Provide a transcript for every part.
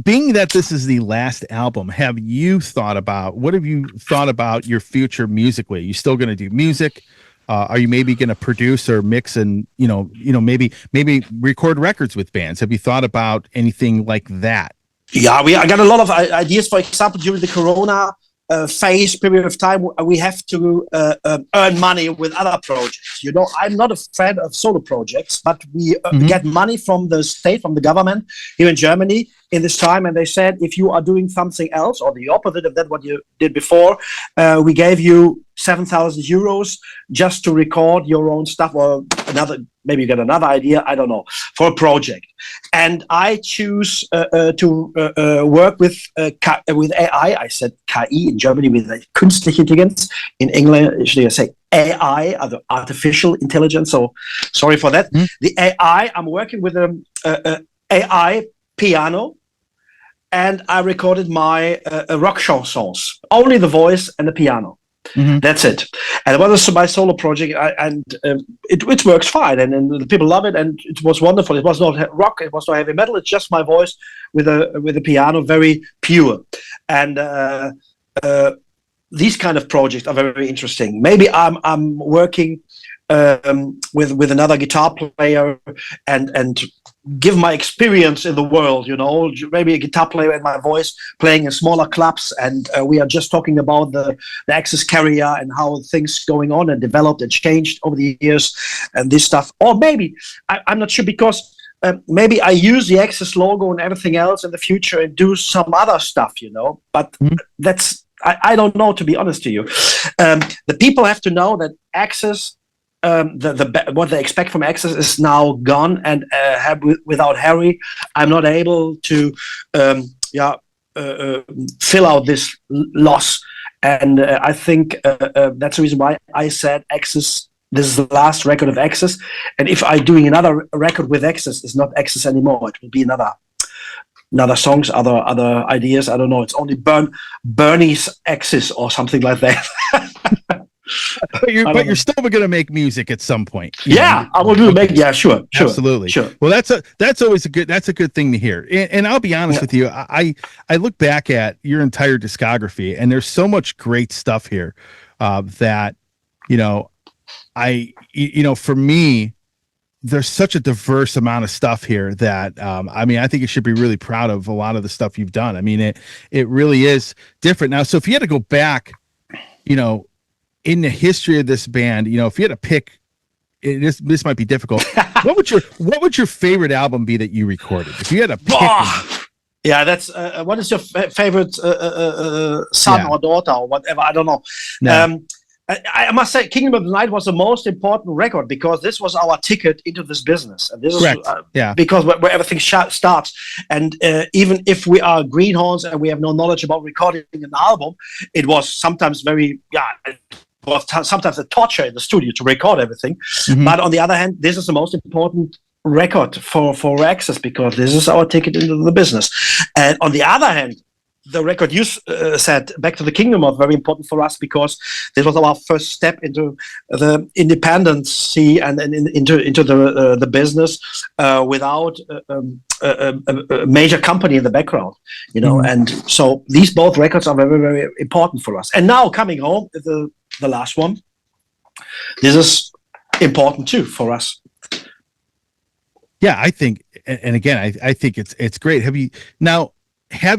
being that this is the last album, what have you thought about your future musically? Are you still going to do music? Are you maybe going to produce or mix and, maybe record records with bands? Have you thought about anything like that? Yeah, I got a lot of ideas. For example, during the Corona phase period of time, we have to earn money with other projects. I'm not a fan of solo projects, but we get money from the state, from the government here in Germany in this time. And they said, if you are doing something else or the opposite of that, what you did before, we gave you 7,000 euros just to record your own stuff, or maybe you get another idea, I don't know, for a project. And I choose to work with AI. I said KI in Germany, with künstliche Intelligenz. In English, they say AI, artificial intelligence. So sorry for that. The AI, I'm working with an AI piano, and I recorded my rock chansons, only the voice and the piano. That's it. And it was my solo project, and it works fine, and the people love it, and it was wonderful. It was not rock, it was not heavy metal. It's just my voice with a piano, very pure. And these kind of projects are very interesting. Maybe I'm working with another guitar player and give my experience in the world, maybe a guitar player and my voice playing in smaller clubs, and we are just talking about the Axxis carrier and how things going on and developed and changed over the years and this stuff. Or maybe, I'm not sure, because maybe I use the Axxis logo and everything else in the future and do some other stuff, but that's, I don't know, to be honest to you. The people have to know that Axxis, what they expect from Axxis is now gone, and without Harry, I'm not able to fill out this loss. And I think that's the reason why I said Axxis. This is the last record of Axxis, and if I'm doing another record with Axxis, it's not Axxis anymore. It will be another songs, other ideas. I don't know. It's only Bernie's Axxis or something like that. But you're still going to make music at some point. I will do make. Yeah, sure, absolutely, sure. Well, that's always a good thing to hear. And I'll be honest with you, I look back at your entire discography, and there's so much great stuff here that for me, there's such a diverse amount of stuff here that I think you should be really proud of a lot of the stuff you've done. I mean, it really is different now. So if you had to go back, in the history of this band, if you had to pick, this might be difficult. what would your favorite album be that you recorded? If you had to pick yeah, that's what is your favorite son or daughter or whatever? I don't know. No. I must say, Kingdom of the Night was the most important record, because this was our ticket into this business. And this is because where everything starts. And even if we are greenhorns and we have no knowledge about recording an album, it was sometimes sometimes a torture in the studio to record everything. But on the other hand, this is the most important record for Axxis, because this is our ticket into the business. And on the other hand, the record you said, Back to the Kingdom, was very important for us, because this was our first step into the independency and into the business without a major company in the background, And so these both records are very, very important for us. And now coming home, the last one, this is important too for us. Yeah, I think, and again, I think it's great. Have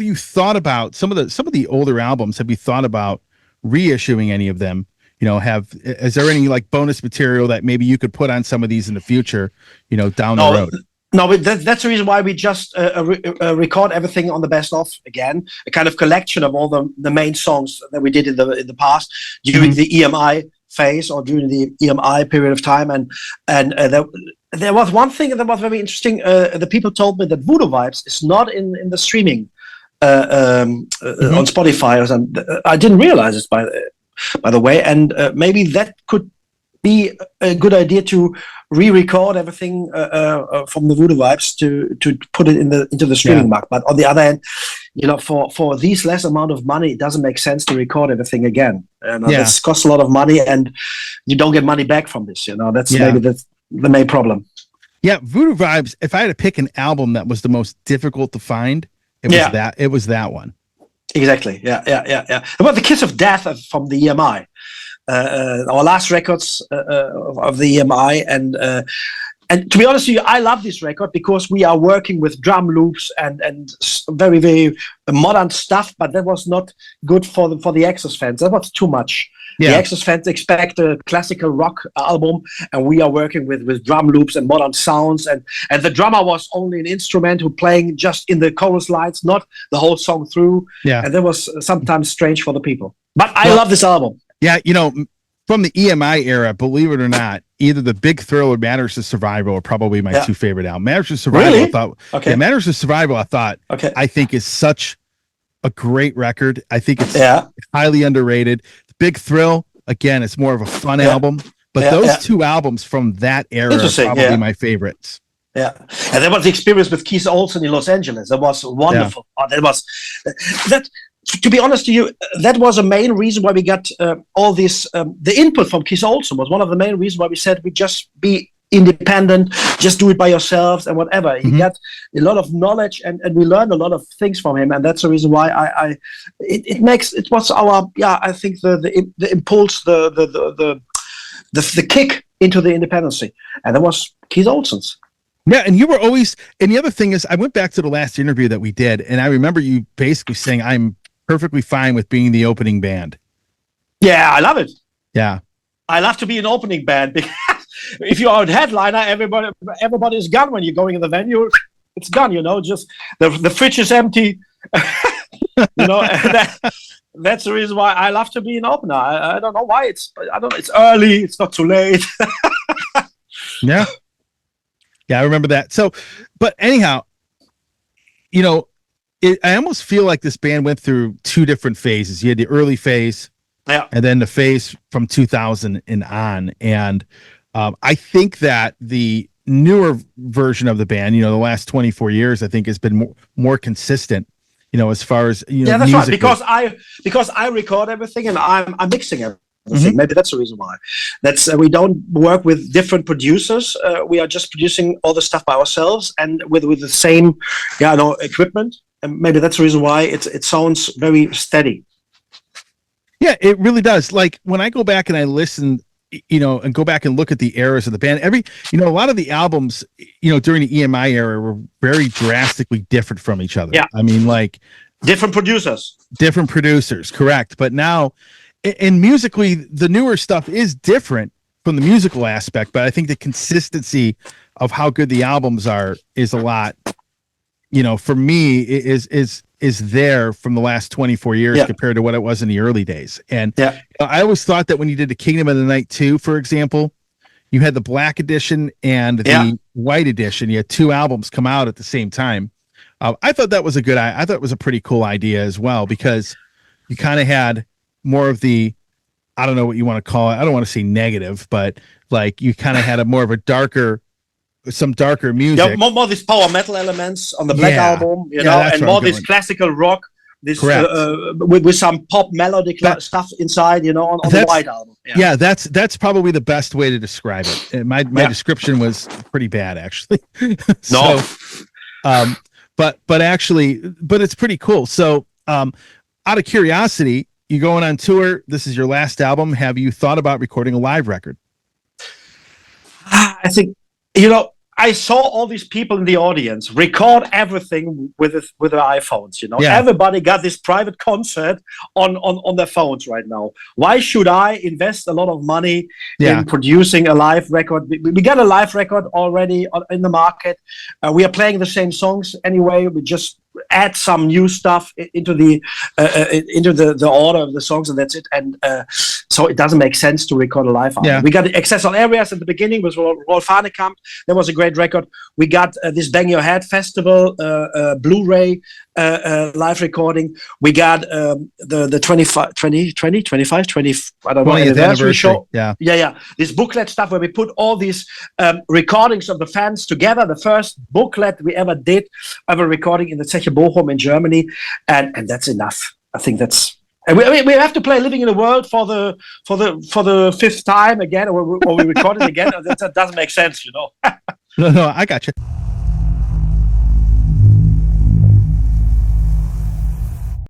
you thought about some of the older albums? Have you thought about reissuing any of them? Is there any bonus material that maybe you could put on some of these in the future, down the road? No, but that's the reason why we just record everything on the best of again, a kind of collection of all the main songs that we did in the past during the EMI phase or during the EMI period of time, and there was one thing that was very interesting. The people told me that Voodoo Vibes is not in the streaming on Spotify or something. I didn't realize it by the way, and maybe that could be a good idea to re-record everything from the Voodoo Vibes to put it into the streaming market. But on the other hand, for these less amount of money, it doesn't make sense to record everything again. This costs a lot of money, and you don't get money back from this. Maybe that's the main problem. Yeah, Voodoo Vibes. If I had to pick an album that was the most difficult to find, It was that one. Exactly. Yeah. About the Kiss of Death from the EMI, our last records of the EMI, and to be honest with you, I love this record because we are working with drum loops and very, very modern stuff. But that was not good for the Axxis fans. That was too much. Yeah. The Axxis fans expect a classical rock album, and we are working with drum loops and modern sounds. And the drummer was only an instrument who playing just in the chorus lines, not the whole song through. Yeah. And that was sometimes strange for the people. But I love this album. Yeah, from the EMI era, believe it or not, either The Big Thrill or Matters of Survival are probably my two favorite albums. Matters of Survival, really? I thought. Okay. Yeah, Matters of Survival, I think is such a great record. I think it's highly underrated. The Big Thrill, again, it's more of a fun album. But those two albums from that era are probably my favorites. Yeah, and that was the experience with Keith Olsen in Los Angeles. That was wonderful. Yeah. That. To be honest to you, that was a main reason why we got all this. The input from Keith Olsen was one of the main reasons why we said we just be independent, just do it by yourselves and whatever. He got a lot of knowledge and we learned a lot of things from him, and that's the reason why it was our I think the impulse, the kick into the independency, and that was Keith Olsen's. Yeah, and you were always, and the other thing is, I went back to the last interview that we did, and I remember you basically saying, I'm perfectly fine with being the opening band. Yeah, I love it. Yeah. I love to be an opening band because if you are a headliner, everybody is gone when you're going in the venue. It's gone, just the fridge is empty. That's the reason why I love to be an opener. I don't know why it's early, it's not too late. Yeah. Yeah, I remember that. So, but anyhow, I almost feel like this band went through two different phases. You had the early phase, and then the phase from 2000 and on. And I think that the newer version of the band, the last 24 years, I think has been more consistent. As far as that's right. Because I record everything and I'm mixing everything. Mm-hmm. Maybe that's the reason why. That's we don't work with different producers. We are just producing all the stuff by ourselves and with the same, equipment. And maybe that's the reason why it sounds very steady. Yeah, it really does. Like when I go back and I listen, and go back and look at the eras of the band, a lot of the albums, during the EMI era were very drastically different from each other. Yeah. I mean, like different producers, correct. But now, and musically, the newer stuff is different from the musical aspect, but I think the consistency of how good the albums are is a lot, for me is there from the last 24 years compared to what it was in the early days. And I always thought that when you did the Kingdom of the Night 2, for example, you had the Black Edition and the White Edition. You had two albums come out at the same time. I thought that was I thought it was a pretty cool idea as well, because you kind of had more of the, I don't know what you want to call it. I don't want to say negative, but like you kind of had more of a some darker music. Yeah, more these power metal elements on the Black album, and more this classical rock, this with some pop melodic stuff inside, on the White album. Yeah, that's probably the best way to describe it. My description was pretty bad, actually. No. But it's pretty cool. So, out of curiosity, you're going on tour. This is your last album. Have you thought about recording a live record? I think, I saw all these people in the audience record everything with their iPhones. Everybody got this private concert on their phones right now. Why should I invest a lot of money in producing a live record? We got a live record already in the market. We are playing the same songs anyway. We just add some new stuff into the order of the songs, and that's it. And so it doesn't make sense to record a live album. We got Accessible Areas at the beginning with Rolf Hanekamp. That was a great record. We got this Bang Your Head Festival Blu-ray live recording. We got the 25 I don't know, anniversary show. This booklet stuff where we put all these recordings of the fans together. The first booklet we ever did of a recording in the Zeche Bochum in Germany, and that's enough. I think that's. And we have to play Living in the World for the fifth time again, or we record it again. That doesn't make sense, No, I got you.